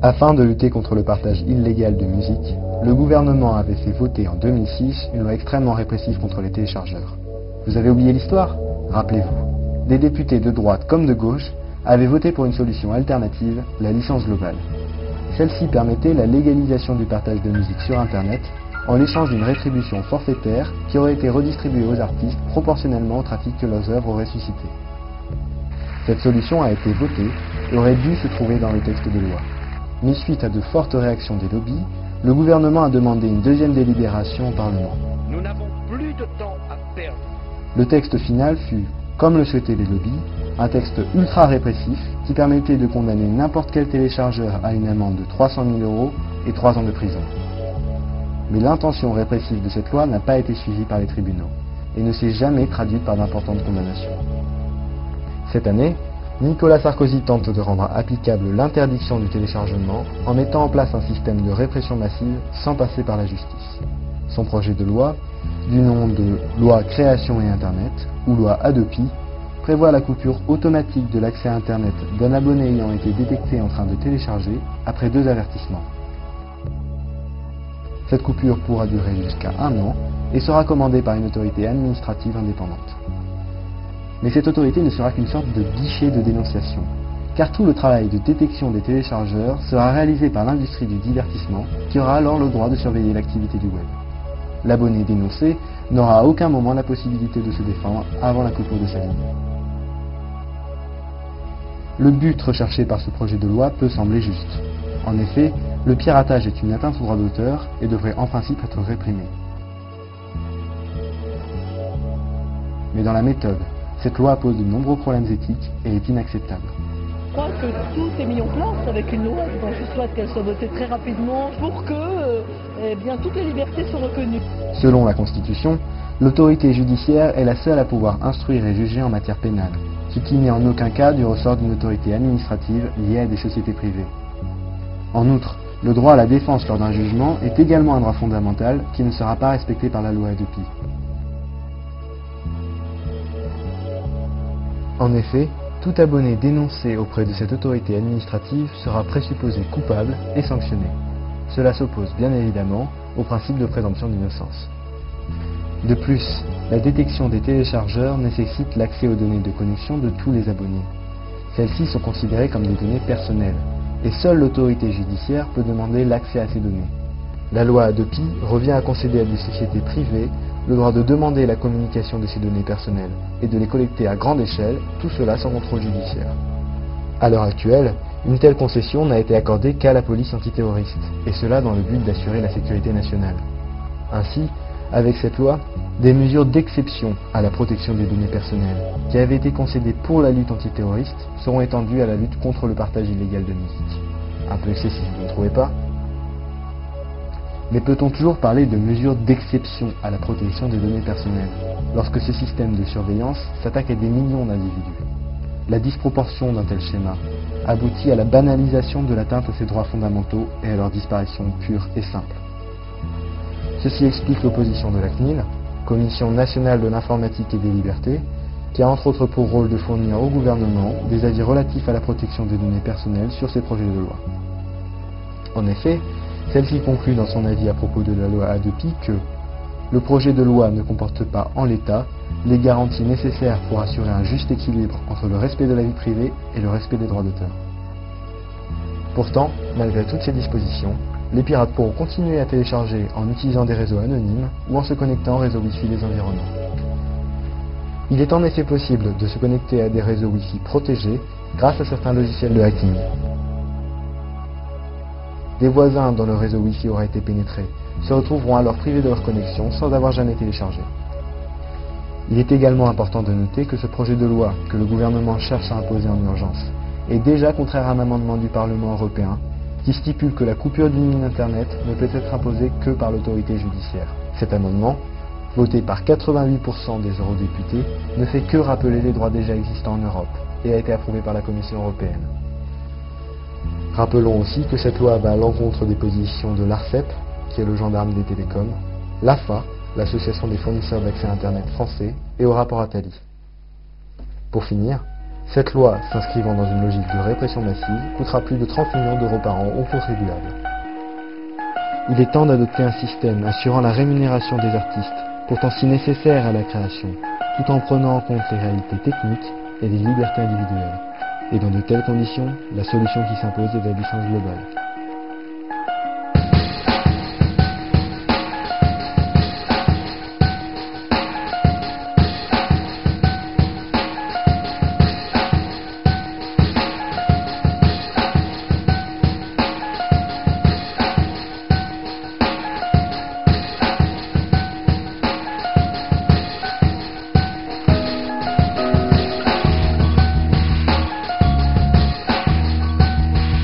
Afin de lutter contre le partage illégal de musique, le gouvernement avait fait voter en 2006 une loi extrêmement répressive contre les téléchargeurs. Vous avez oublié l'histoire? Rappelez-vous. Des députés de droite comme de gauche avaient voté pour une solution alternative, la licence globale. Celle-ci permettait la légalisation du partage de musique sur Internet en l'échange d'une rétribution forfaitaire qui aurait été redistribuée aux artistes proportionnellement au trafic que leurs œuvres auraient suscité. Cette solution a été votée et aurait dû se trouver dans le texte de loi. Mais suite à de fortes réactions des lobbies, le gouvernement a demandé une deuxième délibération au Parlement. Nous n'avons plus de temps à perdre. Le texte final fut, comme le souhaitaient les lobbies, un texte ultra répressif qui permettait de condamner n'importe quel téléchargeur à une amende de 300 000 € et 3 ans de prison. Mais l'intention répressive de cette loi n'a pas été suivie par les tribunaux et ne s'est jamais traduite par d'importantes condamnations. Cette année, Nicolas Sarkozy tente de rendre applicable l'interdiction du téléchargement en mettant en place un système de répression massive sans passer par la justice. Son projet de loi, du nom de loi Création et Internet, ou loi Hadopi, prévoit la coupure automatique de l'accès à Internet d'un abonné ayant été détecté en train de télécharger après 2 avertissements. Cette coupure pourra durer jusqu'à 1 an et sera commandée par une autorité administrative indépendante. Mais cette autorité ne sera qu'une sorte de guichet de dénonciation, car tout le travail de détection des téléchargeurs sera réalisé par l'industrie du divertissement, qui aura alors le droit de surveiller l'activité du web. L'abonné dénoncé n'aura à aucun moment la possibilité de se défendre avant la coupure de sa ligne. Le but recherché par ce projet de loi peut sembler juste. En effet, le piratage est une atteinte au droit d'auteur et devrait en principe être réprimé. Mais dans la méthode, cette loi pose de nombreux problèmes éthiques et est inacceptable. Je crois que tout est mis en place avec une loi dont je souhaite qu'elle soit votée très rapidement pour que toutes les libertés soient reconnues. Selon la Constitution, l'autorité judiciaire est la seule à pouvoir instruire et juger en matière pénale, ce qui n'est en aucun cas du ressort d'une autorité administrative liée à des sociétés privées. En outre, le droit à la défense lors d'un jugement est également un droit fondamental qui ne sera pas respecté par la loi Hadopi. En effet, tout abonné dénoncé auprès de cette autorité administrative sera présupposé coupable et sanctionné. Cela s'oppose bien évidemment au principe de présomption d'innocence. De plus, la détection des téléchargeurs nécessite l'accès aux données de connexion de tous les abonnés. Celles-ci sont considérées comme des données personnelles, et seule l'autorité judiciaire peut demander l'accès à ces données. La loi Hadopi revient à concéder à des sociétés privées le droit de demander la communication de ces données personnelles et de les collecter à grande échelle, tout cela sans contrôle judiciaire. À l'heure actuelle, une telle concession n'a été accordée qu'à la police antiterroriste, et cela dans le but d'assurer la sécurité nationale. Ainsi, avec cette loi, des mesures d'exception à la protection des données personnelles, qui avaient été concédées pour la lutte antiterroriste, seront étendues à la lutte contre le partage illégal de musique. Un peu excessif, vous ne trouvez pas ? Mais peut-on toujours parler de mesures d'exception à la protection des données personnelles, lorsque ce système de surveillance s'attaque à des millions d'individus? La disproportion d'un tel schéma aboutit à la banalisation de l'atteinte à ces droits fondamentaux et à leur disparition pure et simple. Ceci explique l'opposition de la CNIL, Commission nationale de l'informatique et des libertés, qui a entre autres pour rôle de fournir au gouvernement des avis relatifs à la protection des données personnelles sur ces projets de loi. En effet, celle-ci conclut dans son avis à propos de la loi Hadopi que le projet de loi ne comporte pas en l'état les garanties nécessaires pour assurer un juste équilibre entre le respect de la vie privée et le respect des droits d'auteur. Pourtant, malgré toutes ces dispositions, les pirates pourront continuer à télécharger en utilisant des réseaux anonymes ou en se connectant au réseau Wi-Fi des environnants. Il est en effet possible de se connecter à des réseaux Wi-Fi protégés grâce à certains logiciels de hacking. Des voisins dont le réseau Wi-Fi aura été pénétré se retrouveront alors privés de leur connexion sans avoir jamais téléchargé. Il est également important de noter que ce projet de loi que le gouvernement cherche à imposer en urgence est déjà contraire à un amendement du Parlement européen qui stipule que la coupure d'une ligne Internet ne peut être imposée que par l'autorité judiciaire. Cet amendement, voté par 88% des eurodéputés, ne fait que rappeler les droits déjà existants en Europe et a été approuvé par la Commission européenne. Rappelons aussi que cette loi va à l'encontre des positions de l'ARCEP, qui est le gendarme des télécoms, l'AFA, l'association des fournisseurs d'accès à Internet français, et au rapport Attali. Pour finir, cette loi, s'inscrivant dans une logique de répression massive, coûtera plus de 30 millions d'euros par an aux contribuables. Il est temps d'adopter un système assurant la rémunération des artistes, pourtant si nécessaire à la création, tout en prenant en compte les réalités techniques et les libertés individuelles. Et dans de telles conditions, la solution qui s'impose est la licence globale.